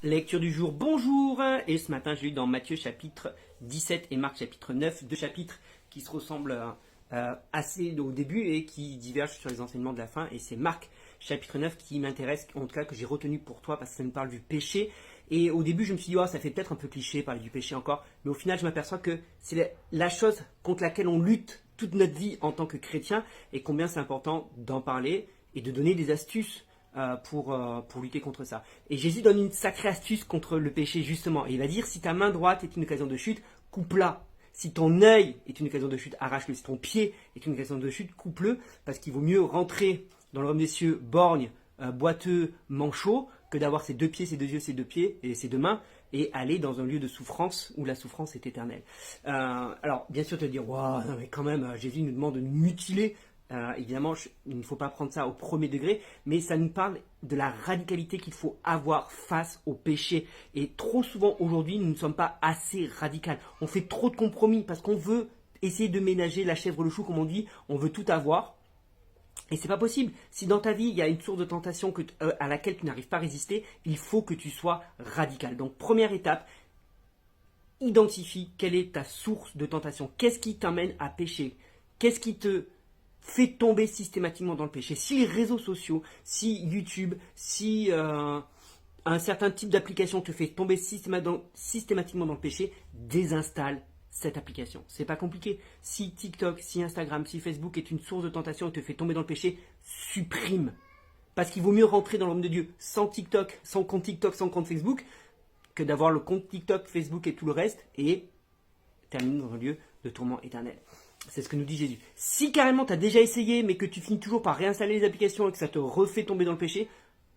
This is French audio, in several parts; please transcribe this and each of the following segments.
Lecture du jour, bonjour. Et ce matin, je lis dans Matthieu chapitre 17 et Marc chapitre 9, deux chapitres qui se ressemblent assez au début et qui divergent sur les enseignements de la fin. Et c'est Marc chapitre 9 qui m'intéresse, en tout cas que j'ai retenu pour toi parce que ça nous parle du péché. Et au début, je me suis dit, oh, ça fait peut-être un peu cliché parler du péché encore. Mais au final, je m'aperçois que c'est la chose contre laquelle on lutte toute notre vie en tant que chrétien et combien c'est important d'en parler et de donner des astuces pour lutter contre ça. Et Jésus donne une sacrée astuce contre le péché justement. Et il va dire, si ta main droite est une occasion de chute, coupe-la. Si ton œil est une occasion de chute, arrache-le. Si ton pied est une occasion de chute, coupe-le. Parce qu'il vaut mieux rentrer dans le royaume des cieux borgne, boiteux, manchot, que d'avoir ses deux pieds, ses deux yeux, ses deux pieds et ses deux mains et aller dans un lieu de souffrance où la souffrance est éternelle. Alors, bien sûr, tu vas te dire, waouh, mais quand même, Jésus nous demande de nous mutiler. Évidemment, il ne faut pas prendre ça au premier degré, mais ça nous parle de la radicalité qu'il faut avoir face au péché. Et trop souvent aujourd'hui, nous ne sommes pas assez radicaux. On fait trop de compromis parce qu'on veut essayer de ménager la chèvre le chou, comme on dit. On veut tout avoir. Et c'est pas possible. Si dans ta vie, il y a une source de tentation à laquelle tu n'arrives pas à résister, il faut que tu sois radical. Donc, première étape, identifie quelle est ta source de tentation. Qu'est-ce qui t'amène à pécher? Qu'est-ce qui te fait tomber systématiquement dans le péché? Si les réseaux sociaux, si YouTube, si un certain type d'application te fait tomber systématiquement dans le péché, désinstalle cette application. C'est pas compliqué. Si TikTok, si Instagram, si Facebook est une source de tentation et te fait tomber dans le péché, supprime. Parce qu'il vaut mieux rentrer dans l'homme de Dieu sans TikTok, sans compte TikTok, sans compte Facebook, que d'avoir le compte TikTok, Facebook et tout le reste et terminer dans un lieu de tourment éternel. C'est ce que nous dit Jésus. Si carrément tu as déjà essayé, mais que tu finis toujours par réinstaller les applications et que ça te refait tomber dans le péché,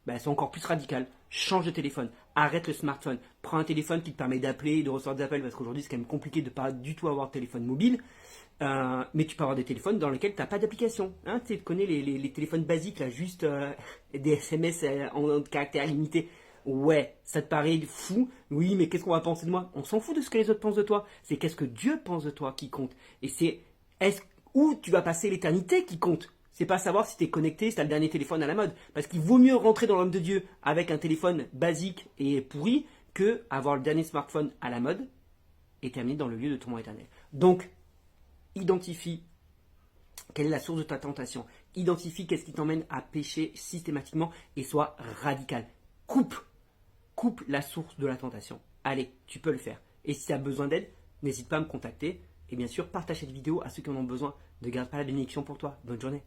ben, c'est encore plus radical. Change de téléphone. Arrête le smartphone. Prends un téléphone qui te permet d'appeler et de recevoir des appels, parce qu'aujourd'hui c'est quand même compliqué de ne pas du tout avoir de téléphone mobile. Mais tu peux avoir des téléphones dans lesquels tu n'as pas d'application. Hein, tu connais les téléphones basiques, là, juste des SMS en caractère limité. Ouais, ça te paraît fou. Oui, mais qu'est-ce qu'on va penser de moi? On s'en fout de ce que les autres pensent de toi. C'est qu'est-ce que Dieu pense de toi qui compte. Et c'est où tu vas passer l'éternité qui compte. C'est pas savoir si tu es connecté, si tu as le dernier téléphone à la mode. Parce qu'il vaut mieux rentrer dans l'homme de Dieu avec un téléphone basique et pourri que avoir le dernier smartphone à la mode et terminer dans le lieu de tourment éternel. Donc, identifie quelle est la source de ta tentation. Identifie qu'est-ce qui t'emmène à pécher systématiquement et sois radical. Coupe la source de la tentation. Allez, tu peux le faire. Et si tu as besoin d'aide, n'hésite pas à me contacter. Et bien sûr, partage cette vidéo à ceux qui en ont besoin. Ne garde pas la bénédiction pour toi. Bonne journée.